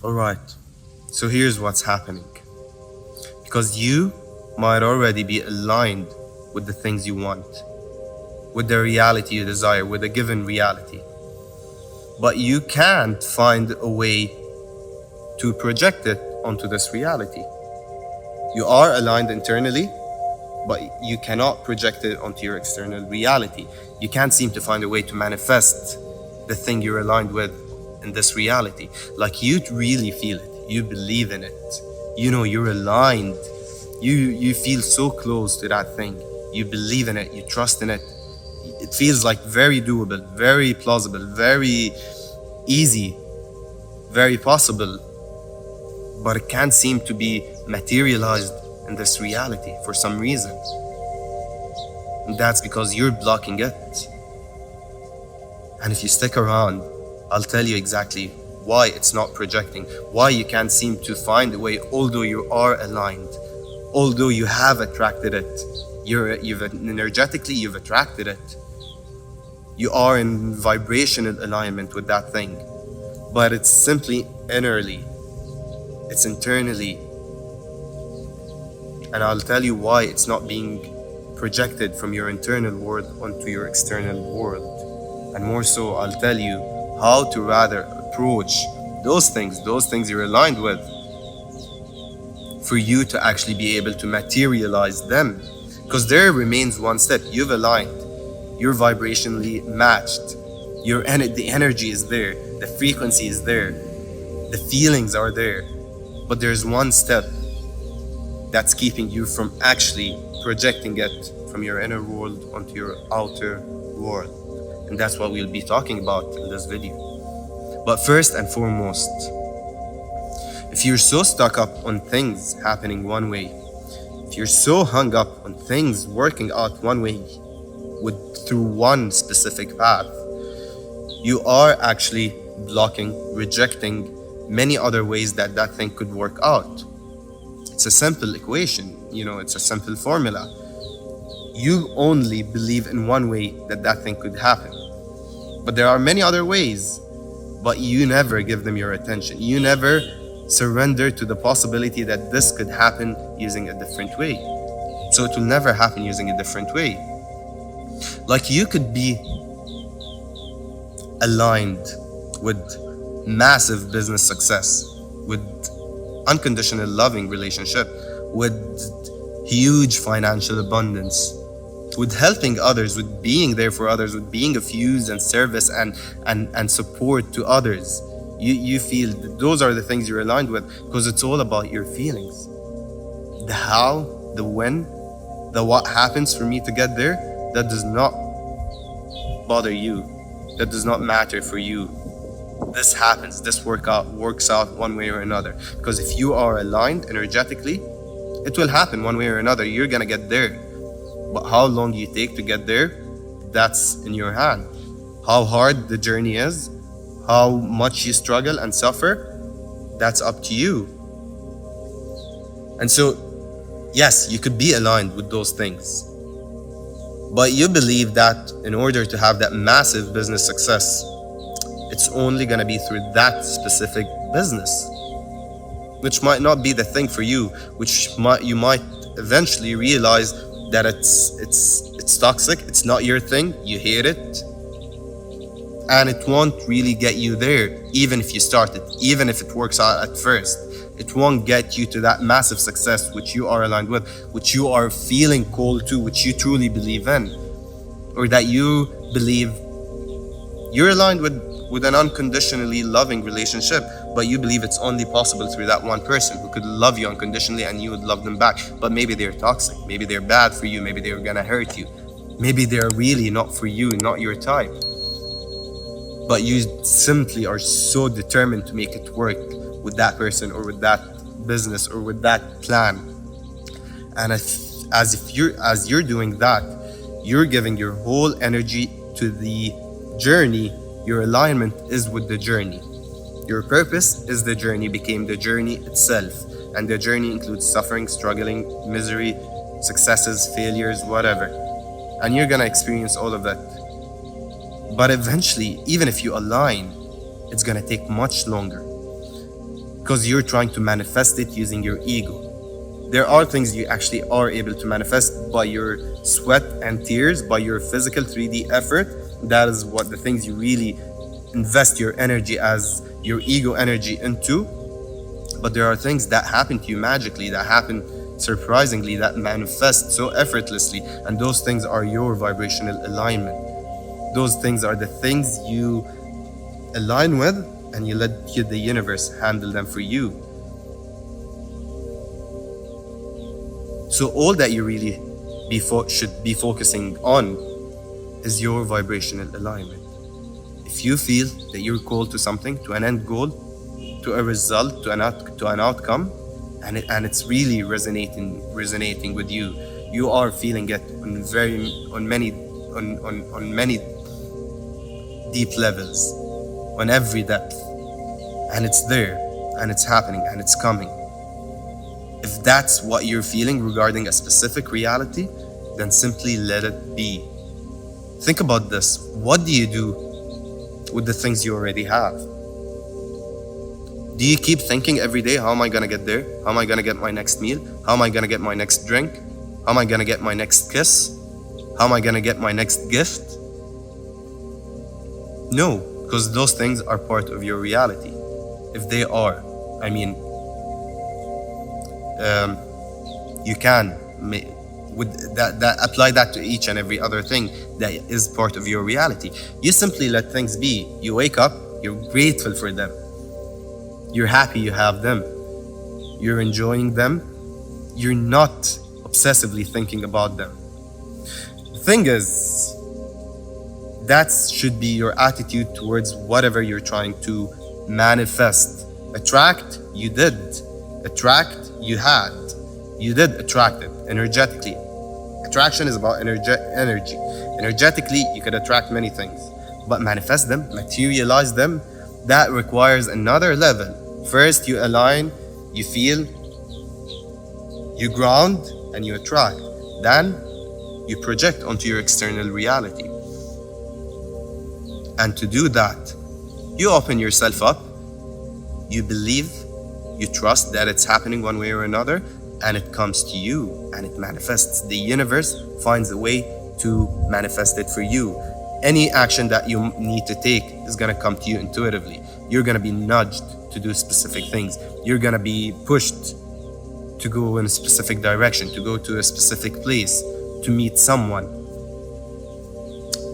Alright, so here's what's happening. Because you might already be aligned with the things you want, with the reality you desire, with a given reality. But you can't find a way to project it onto this reality. You are aligned internally, but you cannot project it onto your external reality. You can't seem to find a way to manifest the thing you're aligned with in this reality. Like, you really feel it, you believe in it, you know you're aligned, you feel so close to that thing, you believe in it, you trust in it. It feels like very doable, very plausible, very easy, very possible, but it can't seem to be materialized in this reality for some reason. And that's because you're blocking it. And if you stick around, I'll tell you exactly why it's not projecting, why you can't seem to find a way, although you are aligned, although you have attracted it. You've energetically, you've attracted it. You are in vibrational alignment with that thing, but it's simply innerly, it's internally. And I'll tell you why it's not being projected from your internal world onto your external world. And more so, I'll tell you how to rather approach those things you're aligned with, for you to actually be able to materialize them. Because there remains one step. You've aligned, you're vibrationally matched, the energy is there, the frequency is there, the feelings are there, but there's one step that's keeping you from actually projecting it from your inner world onto your outer world. And that's what we'll be talking about in this video. But first and foremost, if you're so stuck up on things happening one way, if you're so hung up on things working out one way, through one specific path, you are actually blocking, rejecting many other ways that thing could work out. It's a simple equation, it's a simple formula. You only believe in one way that thing could happen, but there are many other ways, but you never give them your attention. You never surrender to the possibility that this could happen using a different way. So it will never happen using a different way. Like, you could be aligned with massive business success, with unconditional loving relationship, with huge financial abundance, with helping others, with being there for others, with being of use and service and support to others. You feel that those are the things you're aligned with, because it's all about your feelings. The how, the when, the what happens for me to get there, that does not bother you. That does not matter for you. This happens, this works out one way or another. Because if you are aligned energetically, it will happen one way or another. You're gonna get there. But how long you take to get there, that's in your hand. How hard the journey is, how much you struggle and suffer, that's up to you. And so, yes, you could be aligned with those things, but you believe that in order to have that massive business success, it's only going to be through that specific business, which might not be the thing for you, you might eventually realize that it's toxic, it's not your thing, you hate it, and it won't really get you there. Even if you start it, even if it works out at first, it won't get you to that massive success which you are aligned with, which you are feeling called to, which you truly believe in, or that you believe you're aligned with an unconditionally loving relationship, but you believe it's only possible through that one person who could love you unconditionally and you would love them back. But maybe they're toxic, maybe they're bad for you, maybe they're gonna hurt you, maybe they're really not for you, not your type, but you simply are so determined to make it work with that person or with that business or with that plan. And as you're doing that, you're giving your whole energy to the journey. Your alignment is with the journey. Your purpose is the journey, became the journey itself. And the journey includes suffering, struggling, misery, successes, failures, whatever. And you're gonna experience all of that. But eventually, even if you align, it's gonna take much longer. because you're trying to manifest it using your ego. There are things you actually are able to manifest by your sweat and tears, by your physical 3D effort. That is what the things you really invest your energy as your ego energy into. But there are things that happen to you magically, that happen surprisingly, that manifest so effortlessly, and those things are your vibrational alignment. Those things are the things you align with, and you let the universe handle them for you. So all that you really should be focusing on is your vibrational alignment. If you feel that you're called to something, to an end goal, to a result, to an outcome, and it's really resonating with you, you are feeling it on many deep levels, on every depth, and it's there, and it's happening, and it's coming. If that's what you're feeling regarding a specific reality, then simply let it be. Think about this. What do you do with the things you already have? Do you keep thinking every day, how am I gonna get there? How am I gonna get my next meal? How am I gonna get my next drink? How am I gonna get my next kiss? How am I gonna get my next gift? No, because those things are part of your reality. If they are, I mean, you can with that apply that to each and every other thing that is part of your reality. You simply let things be. You wake up, you're grateful for them, you're happy you have them, you're enjoying them, you're not obsessively thinking about them. The thing is, that should be your attitude towards whatever you're trying to manifest. Attract, you did. Attract, you had. You did attract it energetically. Attraction is about energy. Energetically, you could attract many things, but manifest them, materialize them, that requires another level. First, you align, you feel, you ground, and you attract. Then, you project onto your external reality. And to do that, you open yourself up, you believe, you trust that it's happening one way or another, and it comes to you and it manifests. The universe finds a way to manifest it for you. Any action that you need to take is going to come to you intuitively. You're going to be nudged to do specific things. You're going to be pushed to go in a specific direction, to go to a specific place, to meet someone,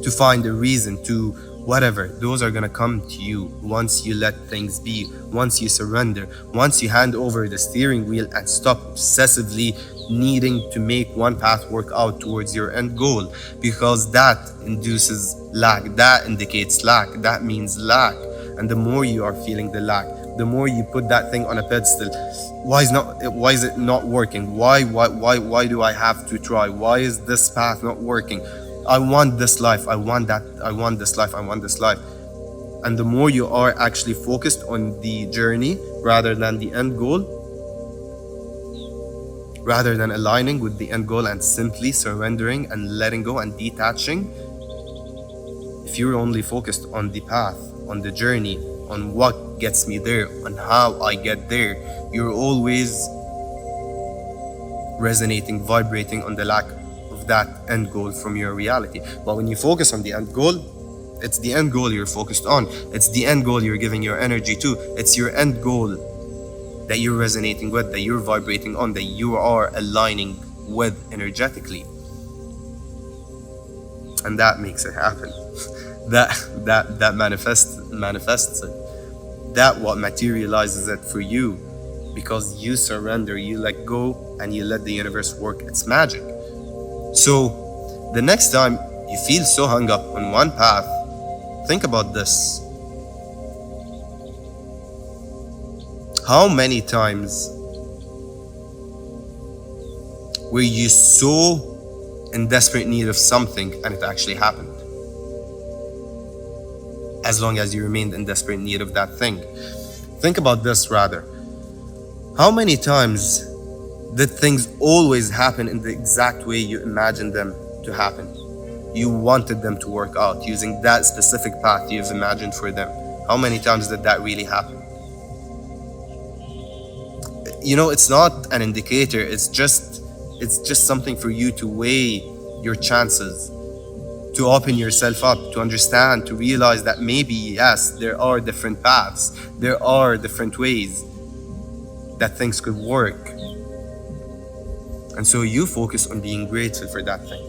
to find a reason, to whatever. Those are gonna come to you once you let things be, once you surrender, once you hand over the steering wheel and stop obsessively needing to make one path work out towards your end goal, because that induces lack, that indicates lack, that means lack. And the more you are feeling the lack, the more you put that thing on a pedestal. Why is it not working? Why do I have to try? Why is this path not working? I want this life, I want that, I want this life, I want this life. And the more you are actually focused on the journey rather than the end goal, rather than aligning with the end goal and simply surrendering and letting go and detaching, if you're only focused on the path, on the journey, on what gets me there, on how I get there, you're always resonating, vibrating on the lack of that end goal from your reality. But when you focus on the end goal, it's the end goal you're focused on. It's the end goal you're giving your energy to. It's your end goal that you're resonating with, that you're vibrating on, that you are aligning with energetically. And that makes it happen. that manifests it. That what materializes it for you, because you surrender, you let go, and you let the universe work its magic. So the next time you feel so hung up on one path, think about this. How many times were you so in desperate need of something and it actually happened? As long as you remained in desperate need of that thing. Think about this rather. How many times did things always happen in the exact way you imagined them to happen? You wanted them to work out using that specific path you've imagined for them. How many times did that really happen? It's not an indicator. It's just something for you to weigh your chances, to open yourself up, to understand, to realize that maybe, yes, there are different paths, there are different ways that things could work. And so you focus on being grateful for that thing,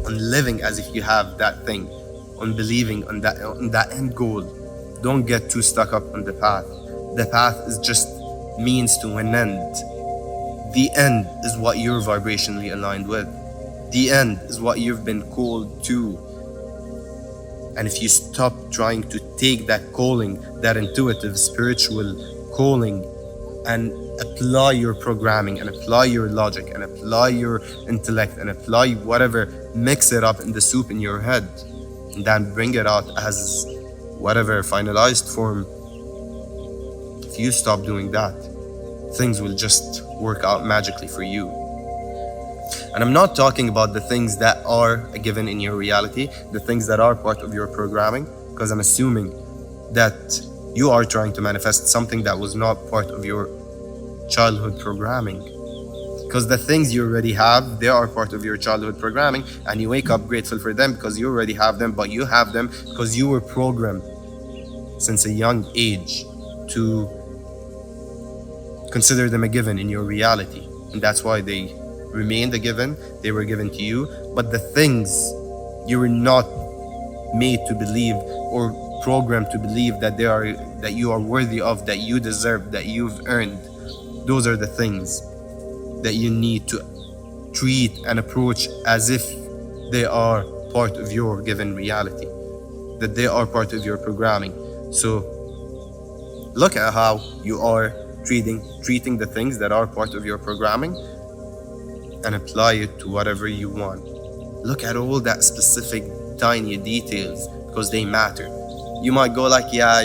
on living as if you have that thing, on believing on that end goal. Don't get too stuck up on the path. The path is just means to an end. The end is what you're vibrationally aligned with. The end is what you've been called to. And if you stop trying to take that calling, that intuitive, spiritual calling, and apply your programming, and apply your logic, and apply your intellect, and apply whatever, mix it up in the soup in your head, and then bring it out as whatever finalized form, if you stop doing that, things will just work out magically for you. And I'm not talking about the things that are a given in your reality, the things that are part of your programming, because I'm assuming that you are trying to manifest something that was not part of your childhood programming. Because the things you already have, they are part of your childhood programming, and you wake up grateful for them because you already have them, but you have them because you were programmed since a young age to consider them a given in your reality. And that's why they remained a given, they were given to you. But the things you were not made to believe or programmed to believe that you are worthy of, that you deserve, that you've earned, those are the things that you need to treat and approach as if they are part of your given reality, that they are part of your programming. So look at how you are treating the things that are part of your programming, and apply it to whatever you want. Look at all that specific tiny details, because they matter. You might go like, yeah,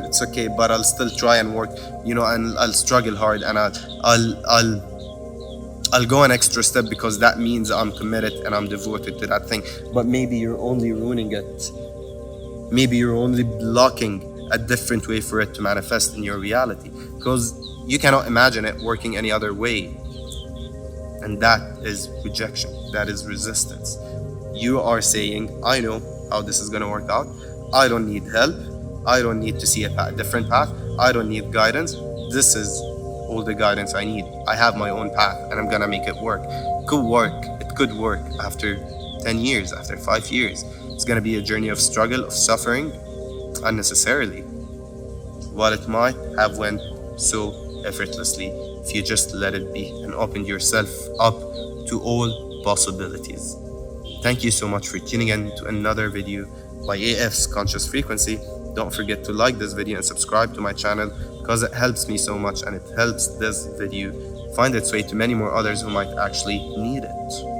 it's okay, but I'll still try and work, and I'll struggle hard, and I'll go an extra step because that means I'm committed and I'm devoted to that thing. But maybe you're only ruining it. Maybe you're only blocking a different way for it to manifest in your reality, because you cannot imagine it working any other way. And that is rejection. That is resistance. You are saying, I know how this is going to work out. I don't need help. I don't need to see a different path. I don't need guidance. This is all the guidance I need. I have my own path, and I'm going to make it work. It could work after 10 years, after 5 years. It's going to be a journey of struggle, of suffering, unnecessarily. While it might have went so effortlessly if you just let it be and opened yourself up to all possibilities. Thank you so much for tuning in to another video by AF's Conscious Frequency. Don't forget to like this video and subscribe to my channel, because it helps me so much, and it helps this video find its way to many more others who might actually need it.